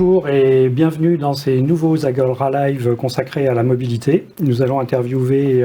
Bonjour et bienvenue dans ces nouveaux Agora Live consacrés à la mobilité. Nous allons interviewer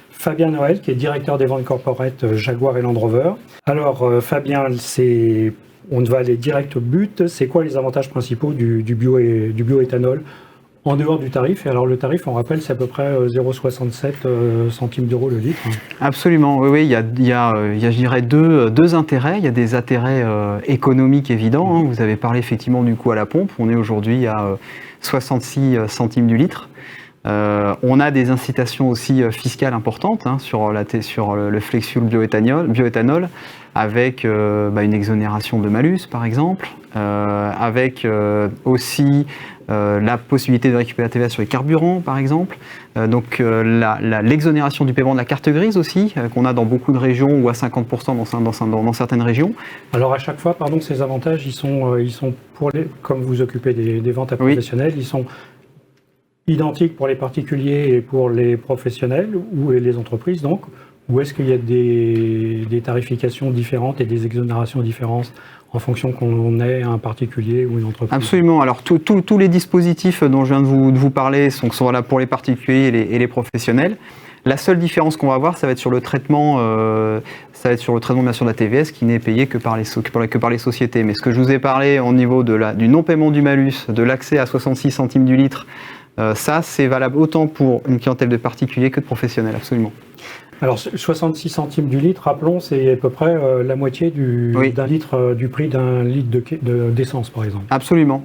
Fabien Noël, qui est directeur des ventes corporate Jaguar et Land Rover. Alors Fabien, on va aller direct au but. C'est quoi les avantages principaux du bioéthanol en dehors du tarif? Et alors le tarif, on rappelle, c'est à peu près 0,67 centimes d'euros le litre. Absolument, oui, il y a je dirais deux intérêts. Il y a des intérêts économiques évidents. Vous avez parlé effectivement du coût à la pompe. On est aujourd'hui à 66 centimes du litre. On a des incitations aussi fiscales importantes sur le flex fuel bioéthanol avec une exonération de malus par exemple, avec aussi la possibilité de récupérer la TVA sur les carburants par exemple, donc l'exonération du paiement de la carte grise aussi, qu'on a dans beaucoup de régions ou à 50% dans certaines régions. Alors à chaque fois, ces avantages, ils sont pour comme vous occupez des ventes à professionnels, oui. Ils sont identiques pour les particuliers et pour les professionnels ou les entreprises donc, ou est-ce qu'il y a des tarifications différentes et des exonérations différentes en fonction qu'on est un particulier ou une entreprise? Absolument. Alors tous les dispositifs dont je viens de vous parler sont là pour les particuliers et les professionnels. La seule différence qu'on va avoir, ça va être sur le traitement, bien sûr de la TVS qui n'est payé que par les sociétés. Mais ce que je vous ai parlé au niveau du non-paiement du malus, de l'accès à 66 centimes du litre, ça c'est valable autant pour une clientèle de particuliers que de professionnels, absolument. Alors 66 centimes du litre, rappelons, c'est à peu près la moitié du prix d'un litre d'essence par exemple. Absolument.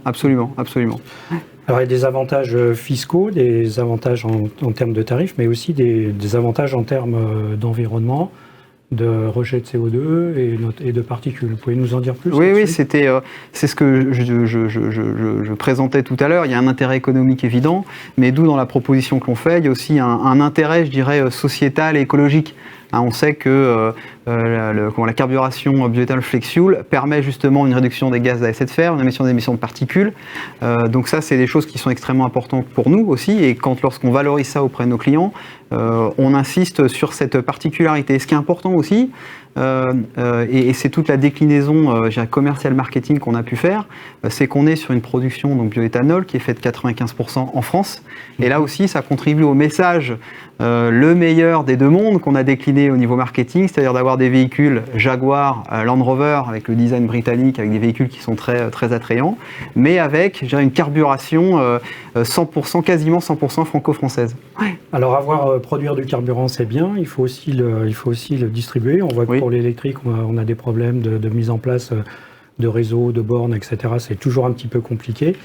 Alors il y a des avantages fiscaux, des avantages en termes de tarifs, mais aussi des avantages en termes d'environnement, de rejet de CO2 et de particules. Vous pouvez nous en dire plus? Oui, c'est ce que je présentais tout à l'heure. Il y a un intérêt économique évident, mais d'où dans la proposition que l'on fait, il y a aussi un intérêt, je dirais, sociétal et écologique. On sait que la carburation bioéthanol flex fuel permet justement une réduction des gaz à effet de serre, une émission de particules. Donc ça, c'est des choses qui sont extrêmement importantes pour nous aussi. Et lorsqu'on valorise ça auprès de nos clients, on insiste sur cette particularité. Ce qui est important aussi, et c'est toute la déclinaison commercial marketing qu'on a pu faire, c'est qu'on est sur une production donc bioéthanol qui est faite 95% en France. Et là aussi, ça contribue au message le meilleur des deux mondes qu'on a décliné au niveau marketing, c'est-à-dire d'avoir des véhicules Jaguar, Land Rover avec le design britannique, avec des véhicules qui sont très, très attrayants, mais avec une carburation 100%, quasiment 100% franco-française. Ouais. Alors produire du carburant, c'est bien, il faut aussi le distribuer. On voit que pour l'électrique, on a des problèmes de mise en place de réseaux, de bornes, etc. C'est toujours un petit peu compliqué.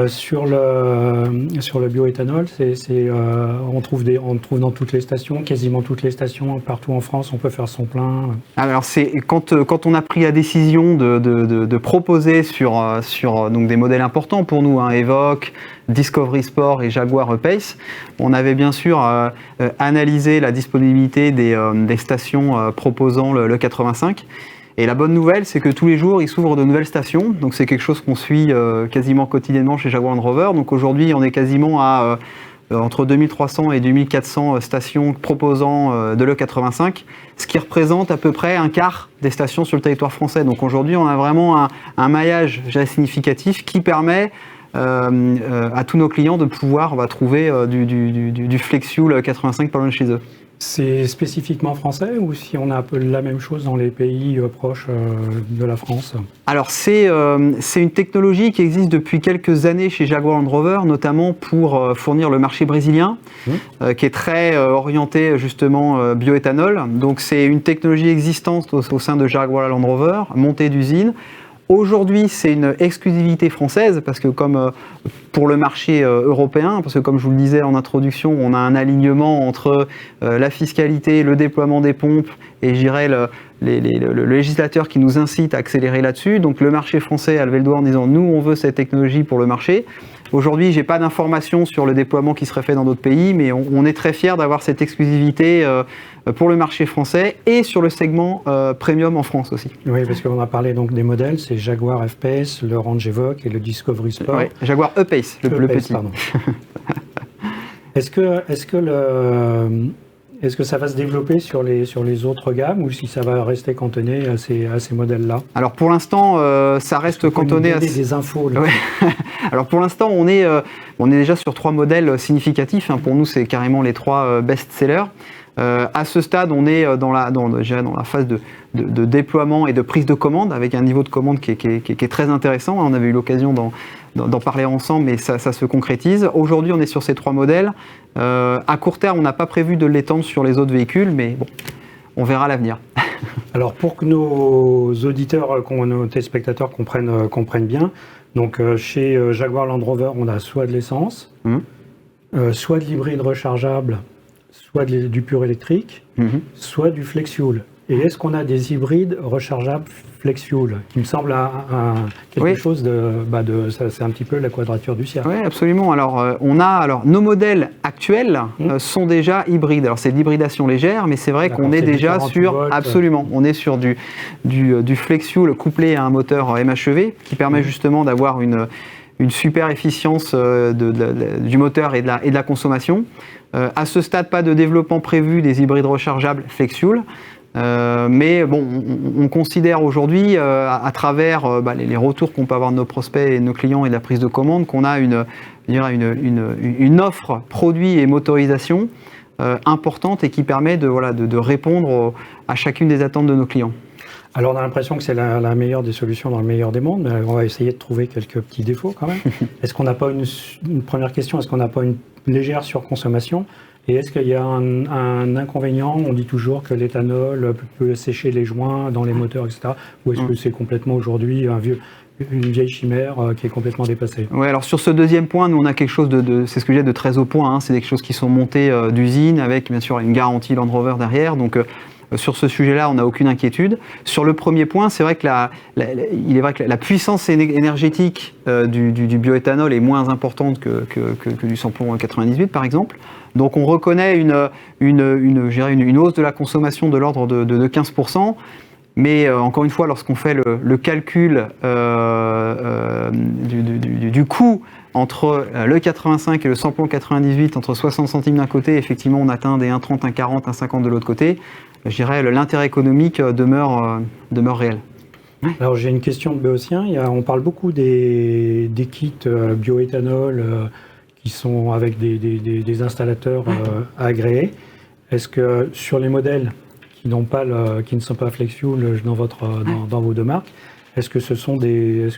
Sur le bioéthanol, on trouve dans toutes les stations, quasiment toutes les stations, partout en France, on peut faire son plein. Alors c'est quand on a pris la décision de proposer sur donc des modèles importants pour nous, Evoque, Discovery Sport et Jaguar E-Pace, on avait bien sûr analysé la disponibilité des stations proposant le 85. Et la bonne nouvelle, c'est que tous les jours, il s'ouvre de nouvelles stations. Donc c'est quelque chose qu'on suit quasiment quotidiennement chez Jaguar Land Rover. Donc aujourd'hui, on est quasiment à entre 2300 et 2400 stations proposant de l'E85, ce qui représente à peu près un quart des stations sur le territoire français. Donc aujourd'hui, on a vraiment un maillage significatif qui permet à tous nos clients de pouvoir trouver du flex fuel 85 pas loin de chez eux. C'est spécifiquement français ou si on a un peu la même chose dans les pays proches de la France? Alors c'est une technologie qui existe depuis quelques années chez Jaguar Land Rover, notamment pour fournir le marché brésilien, qui est très orienté justement bioéthanol. Donc c'est une technologie existante au sein de Jaguar Land Rover, montée d'usine. Aujourd'hui, c'est une exclusivité française parce que comme pour le marché européen, parce que comme je vous le disais en introduction, on a un alignement entre la fiscalité, le déploiement des pompes et je dirais le législateur qui nous incite à accélérer là-dessus. Donc le marché français a levé le doigt en disant nous on veut cette technologie pour le marché. Aujourd'hui, je n'ai pas d'informations sur le déploiement qui serait fait dans d'autres pays, mais on est très fiers d'avoir cette exclusivité pour le marché français et sur le segment premium en France aussi. Oui, parce qu'on a parlé donc des modèles, c'est Jaguar F-Pace, le Range Evoque et le Discovery Sport. Oui, Jaguar E-Pace, le petit. Pardon. Est-ce que ça va se développer sur les autres gammes ou si ça va rester cantonné à ces modèles-là? Alors pour l'instant, ça reste cantonné à des infos. Là. Ouais. Alors pour l'instant, on est déjà sur 3 modèles significatifs. Pour nous, c'est carrément les 3 best-sellers. À ce stade, on est dans la phase de déploiement et de prise de commande, avec un niveau de commande qui est très intéressant. On avait eu l'occasion d'en parler ensemble, mais ça se concrétise. Aujourd'hui, on est sur ces 3 modèles. À court terme, on n'a pas prévu de l'étendre sur les autres véhicules, mais bon, on verra l'avenir. Alors pour que nos auditeurs, nos téléspectateurs comprennent bien, donc chez Jaguar Land Rover, on a soit de l'essence, soit de l'hybride rechargeable, soit du pur électrique, soit du flex fuel. Et est-ce qu'on a des hybrides rechargeables flex fuel, qui me semble quelque chose c'est un petit peu la quadrature du cercle. Oui, absolument. Alors, nos modèles actuels sont déjà hybrides. Alors, c'est de l'hybridation légère, mais c'est vrai qu'on est déjà sur, absolument, on est sur du flex fuel couplé à un moteur MHEV qui permet justement d'avoir une super efficience du moteur et de la consommation. À ce stade, pas de développement prévu des hybrides rechargeables flex fuel. Mais bon, on considère aujourd'hui, à travers les retours qu'on peut avoir de nos prospects et de nos clients et de la prise de commande, qu'on a une offre produit et motorisation importante et qui permet de répondre à chacune des attentes de nos clients. Alors on a l'impression que c'est la meilleure des solutions dans le meilleur des mondes, mais on va essayer de trouver quelques petits défauts quand même. Est-ce qu'on n'a pas une première question, est-ce qu'on n'a pas une légère surconsommation? Et est-ce qu'il y a un inconvénient? On dit toujours que l'éthanol peut sécher les joints dans les moteurs, etc. Ou est-ce que c'est complètement aujourd'hui une vieille chimère qui est complètement dépassée? Oui, alors sur ce deuxième point, nous on a quelque chose c'est ce que j'ai de très au point. C'est des choses qui sont montées d'usine avec bien sûr une garantie Land Rover derrière. Donc sur ce sujet-là, on n'a aucune inquiétude. Sur le premier point, c'est vrai que il est vrai que la puissance énergétique du bioéthanol est moins importante que du samplon 98 par exemple. Donc on reconnaît une hausse de la consommation de l'ordre de 15%. Mais encore une fois, lorsqu'on fait le calcul du coût entre le 85 et le samplon 98, entre 60 centimes d'un côté, effectivement on atteint des 1,30, 1,40, 1,50 de l'autre côté. Je dirais l'intérêt économique demeure réel. Alors j'ai une question de Béotien. On parle beaucoup des kits bioéthanol qui sont avec des installateurs agréés. Est-ce que sur les modèles qui ne sont pas flex fuel dans vos 2 marques, est-ce que ce sont des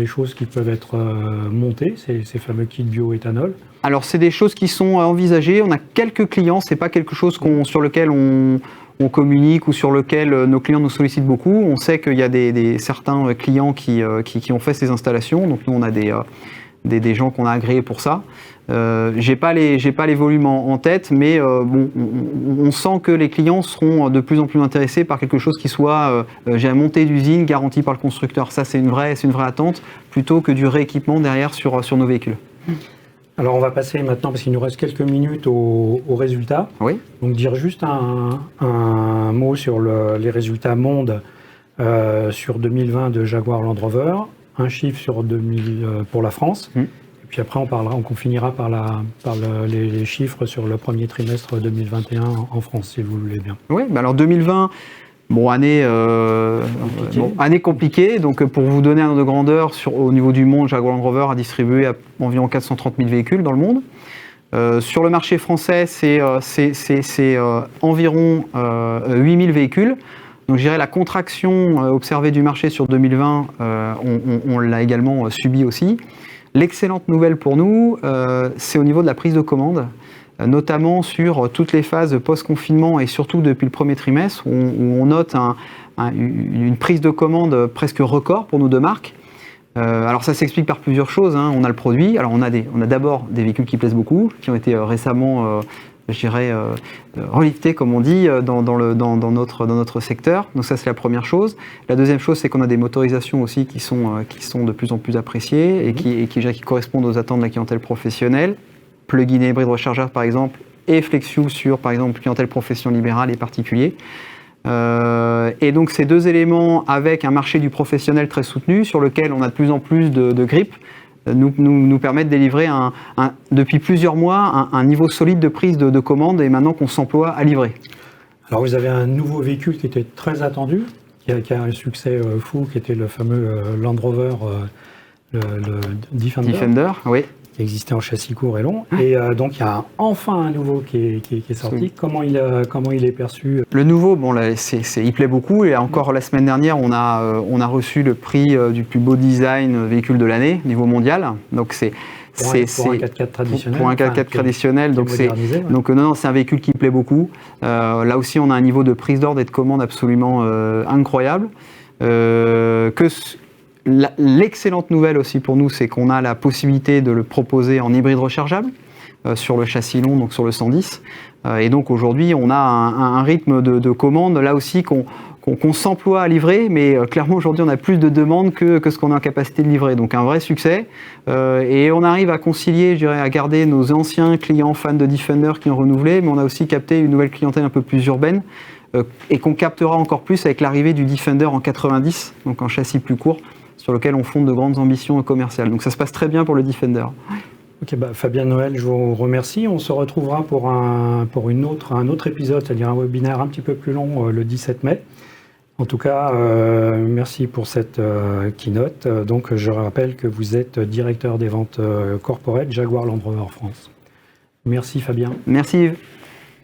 choses qui peuvent être montées, ces fameux kits bioéthanol? Alors c'est des choses qui sont envisagées. On a quelques clients, c'est pas quelque chose sur lequel on communique ou sur lequel nos clients nous sollicitent beaucoup. On sait qu'il y a certains clients qui ont fait ces installations. Donc nous on a des gens qu'on a agréés pour ça. J'ai pas les volumes en tête, mais on sent que les clients seront de plus en plus intéressés par quelque chose qui soit monté d'usine, garanti par le constructeur. Ça, c'est une vraie attente, plutôt que du rééquipement derrière sur nos véhicules. Alors on va passer maintenant, parce qu'il nous reste quelques minutes, aux résultats. Oui. Donc dire juste un mot sur les résultats monde sur 2020 de Jaguar Land Rover, un chiffre sur 2000 pour la France. Et puis après, on finira par les chiffres sur le premier trimestre 2021 en France, si vous voulez bien. Oui, alors 2020, année compliquée. Donc pour vous donner un ordre de grandeur, au niveau du monde, Jaguar Land Rover a distribué environ 430 000 véhicules dans le monde. Sur le marché français, c'est environ 8 000 véhicules. Donc je dirais la contraction observée du marché sur 2020, on l'a également subi aussi. L'excellente nouvelle pour nous, c'est au niveau de la prise de commande, notamment sur toutes les phases post-confinement et surtout depuis le premier trimestre, où on note une prise de commande presque record pour nos 2 marques. Alors ça s'explique par plusieurs choses. On a le produit. Alors on a d'abord des véhicules qui plaisent beaucoup, qui ont été récemment reliftés, comme on dit, dans notre secteur. Donc ça, c'est la première chose. La deuxième chose, c'est qu'on a des motorisations aussi qui sont de plus en plus appréciées et qui correspondent aux attentes de la clientèle professionnelle. Plug-in hybride rechargeable, par exemple, et flex fuel sur, par exemple, clientèle profession libérale et particulier. Et donc ces 2 éléments, avec un marché du professionnel très soutenu, sur lequel on a de plus en plus de grippe, nous permettent de délivrer depuis plusieurs mois un niveau solide de prise de commande, et maintenant qu'on s'emploie à livrer. Alors vous avez un nouveau véhicule qui était très attendu, qui a un succès fou, qui était le fameux Land Rover le Defender. Defender, oui. Qui existait en châssis court et long. Et donc, il y a enfin un nouveau qui est sorti. Oui. Comment il est perçu? Le nouveau, bon, là, il plaît beaucoup. Et encore la semaine dernière, on a reçu le prix du plus beau design véhicule de l'année, niveau mondial. Donc, Pour un 4x4 traditionnel. Pour un 4x4 traditionnel. Donc, ouais. Non, c'est un véhicule qui plaît beaucoup. Là aussi, on a un niveau de prise d'ordre et de commande absolument incroyable. L'excellente nouvelle aussi pour nous, c'est qu'on a la possibilité de le proposer en hybride rechargeable sur le châssis long, donc sur le 110. Et donc aujourd'hui, on a un rythme de commande là aussi qu'on s'emploie à livrer, mais clairement aujourd'hui, on a plus de demandes que ce qu'on est en capacité de livrer. Donc un vrai succès. Et on arrive à concilier, je dirais, à garder nos anciens clients fans de Defender qui ont renouvelé, mais on a aussi capté une nouvelle clientèle un peu plus urbaine et qu'on captera encore plus avec l'arrivée du Defender en 90, donc en châssis plus court, sur lequel on fonde de grandes ambitions commerciales. Donc ça se passe très bien pour le Defender. Ok, Fabien Noël, je vous remercie. On se retrouvera pour un autre épisode, c'est-à-dire un webinaire un petit peu plus long le 17 mai. En tout cas, merci pour cette keynote. Donc je rappelle que vous êtes directeur des ventes corporate Jaguar Land Rover France. Merci Fabien. Merci Yves.